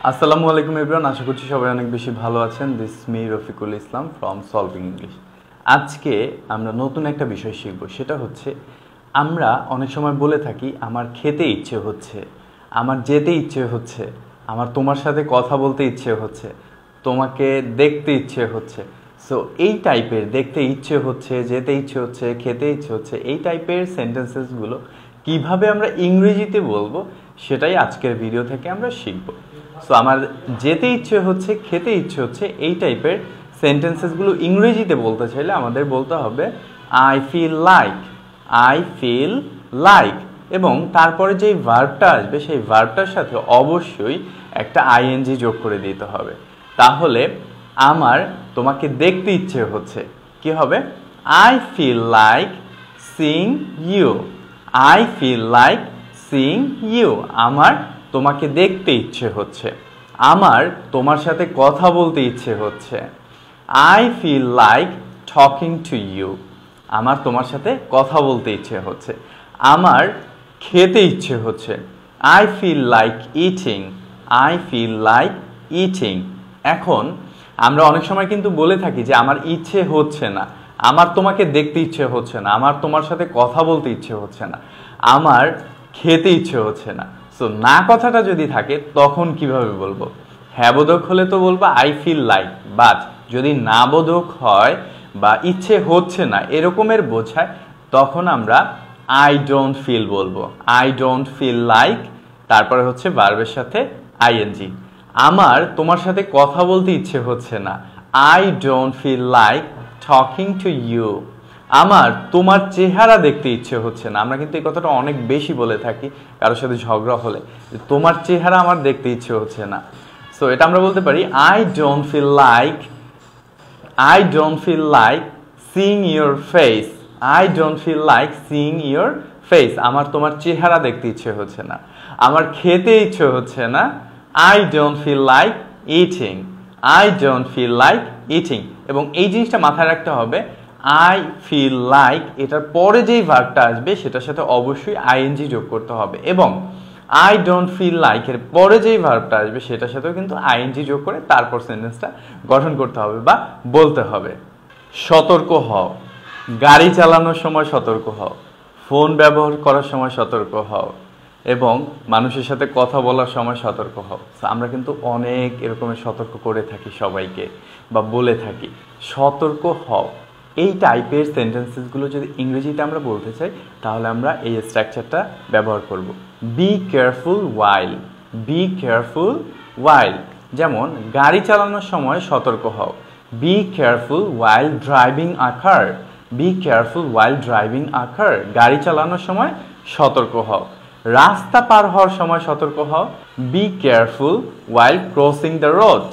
আসসালামু আলাইকুম এভরিওয়ান, আশা করছি সবাই অনেক বেশি ভালো আছেন। This me Rafiqul Islam from solving English. আজকে আমরা নতুন একটা বিষয় শিখব, সেটা হচ্ছে আমরা অনেক সময় বলে থাকি আমার খেতে ইচ্ছে হচ্ছে, আমার যেতে ইচ্ছে হচ্ছে, আমার তোমার সাথে কথা বলতে ইচ্ছে হচ্ছে, তোমাকে দেখতে ইচ্ছে হচ্ছে। সো এই টাইপের দেখতে ইচ্ছে হচ্ছে, যেতে ইচ্ছে হচ্ছে, খেতে ইচ্ছে হচ্ছে, এই টাইপের সেন্টেন্সেসগুলো কিভাবে আমরা ইংরেজিতে বলবো সেটাই আজকের ভিডিও থেকে আমরা শিখব। সো আমার যেতে ইচ্ছে হচ্ছে, খেতে ইচ্ছে হচ্ছে, এই টাইপের সেন্টেন্সেসগুলো ইংরেজিতে বলতে চাইলে আমাদের বলতে হবে I feel like, I feel like, এবং তারপরে যেই ভার্বটা আসবে সেই ভার্বটার সাথে অবশ্যই একটা আইএনজি যোগ করে দিতে হবে। তাহলে আমার তোমাকে দেখতে ইচ্ছে হচ্ছে, কি হবে? I feel like seeing you, I feel like seeing you, আমার তোমাকে দেখতে ইচ্ছে হচ্ছে, আমার তোমার সাথে কথা বলতে ইচ্ছে হচ্ছে। I feel like talking to you, আমার তোমার সাথে কথা বলতে ইচ্ছে হচ্ছে, আমার খেতে ইচ্ছে হচ্ছে। I feel like eating, I feel like eating. এখন আমরা অনেক সময় কিন্তু বলে থাকি যে আমার ইচ্ছে হচ্ছে না, আমার তোমাকে দেখতে ইচ্ছে হচ্ছে না, আমার তোমার সাথে কথা বলতে ইচ্ছে হচ্ছে না, আমার খেতে ইচ্ছে হচ্ছে না। সো না কথাটা যদি থাকে তখন কিভাবে বলবো? হ্যাঁ বোধক হলে তো বলবো আই ফিল লাইক, বাট যদি না বোধক হয় বা ইচ্ছে হচ্ছে না এরকমের বোঝায়, তখন আমরা আই ডোন্ট ফিল বলবো। আই ডোন্ট ফিল লাইক, তারপরে হচ্ছে ভার্বের সাথে আইএনজি। আমার তোমার সাথে কথা বলতে ইচ্ছে হচ্ছে না, I don't feel like talking to you. আমার তোমার চেহারা দেখতে ইচ্ছে হচ্ছে না, আমরা কিন্তু এই কথাটা অনেক বেশি বলে থাকি কারোর সাথে ঝগড়া হলে, তোমার চেহারা আমার দেখতে ইচ্ছে হচ্ছে না। সো এটা আমরা বলতে পারি I don't feel like, I don't feel like seeing your face, I don't feel like seeing your face, আমার তোমার চেহারা দেখতে ইচ্ছে হচ্ছে না, আমার খেতে ইচ্ছে হচ্ছে না। I don't feel like eating, I don't feel like eating. এবং এই জিনিসটা মাথায় রাখতে হবে, আই ফিল লাইক এটার পরে যেই ভার্বটা আসবে সেটার সাথে অবশ্যই আইএনজি যোগ করতে হবে, এবং আই ডোন্ট ফিল লাইক এর পরে যেই ভার্বটা আসবে সেটার সাথেও কিন্তু আইএনজি যোগ করে তারপর সেন্টেন্সটা গঠন করতে হবে বা বলতে হবে। সতর্ক হও, গাড়ি চালানোর সময় সতর্ক হও, ফোন ব্যবহার করার সময় সতর্ক হও, এবং মানুষের সাথে কথা বলার সময় সতর্ক হও। আমরা কিন্তু অনেক এরকমের সতর্ক করে থাকি সবাইকে বা বলে থাকি সতর্ক হও। এই টাইপের সেন্টেন্সেসগুলো যদি ইংরেজিতে আমরা বলতে চাই তাহলে আমরা এই স্ট্রাকচারটা ব্যবহার করব। Be careful while, be careful while. যেমন গাড়ি চালানোর সময় সতর্ক হও, be careful while driving a car, be careful while driving a car, গাড়ি চালানোর সময় সতর্ক হও। রাস্তা পার হওয়ার সময় সতর্ক হও, be careful while crossing the road,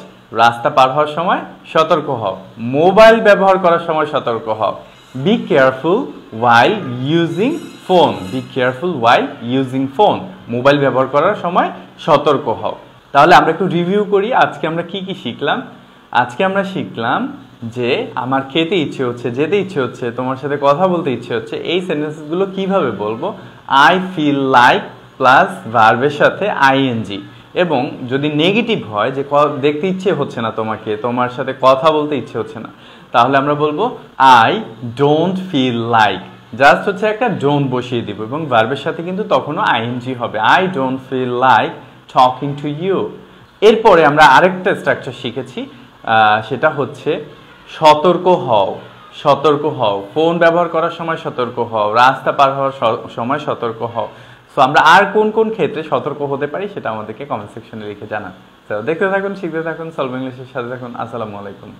রাস্তা পার হওয়ার সময় সতর্ক হও। মোবাইল ব্যবহার করার সময় সতর্ক হও, be careful while using phone, B careful while using phone, mobile ব্যবহার করার সময় সতর্ক হও। তাহলে আমরা একটু রিভিউ করি আজকে আমরা কি কি শিখলাম। আজকে আমরা শিখলাম যে আমার খেতে ইচ্ছে হচ্ছে, যেতে ইচ্ছে হচ্ছে, তোমার সাথে কথা বলতে ইচ্ছে হচ্ছে, এই সেন্টেন্সগুলো কিভাবে বলবো? আই ফিল লাইক প্লাস ভার্বের সাথে আইএনজি। এবং যদি নেগেটিভ হয় যে দেখতে ইচ্ছে হচ্ছে না তোমাকে, তোমার সাথে কথা বলতে ইচ্ছে হচ্ছে না, তাহলে আমরা বলবো I don't feel like, just হচ্ছে একটা ডোন্ট বসিয়ে দিব এবং ভার্বের সাথে কিন্তু তখনও আইএনজি হবে, I don't feel like talking to you. এরপরে আমরা আরেকটা স্ট্রাকচার শিখেছি, সেটা হচ্ছে সতর্ক হও, সতর্ক হও, ফোন ব্যবহার করার সময় সতর্ক হও, রাস্তা পার হওয়ার সময় সতর্ক হও। সো আমরা আর কোন কোন ক্ষেত্রে সতর্ক হতে পারি সেটা আমাদেরকে কমেন্ট সেকশনে লিখে জানান। তো দেখতে থাকুন, শিখতে থাকুন, সলভ ইংলিশের সাথে থাকুন। আসসালামু আলাইকুম।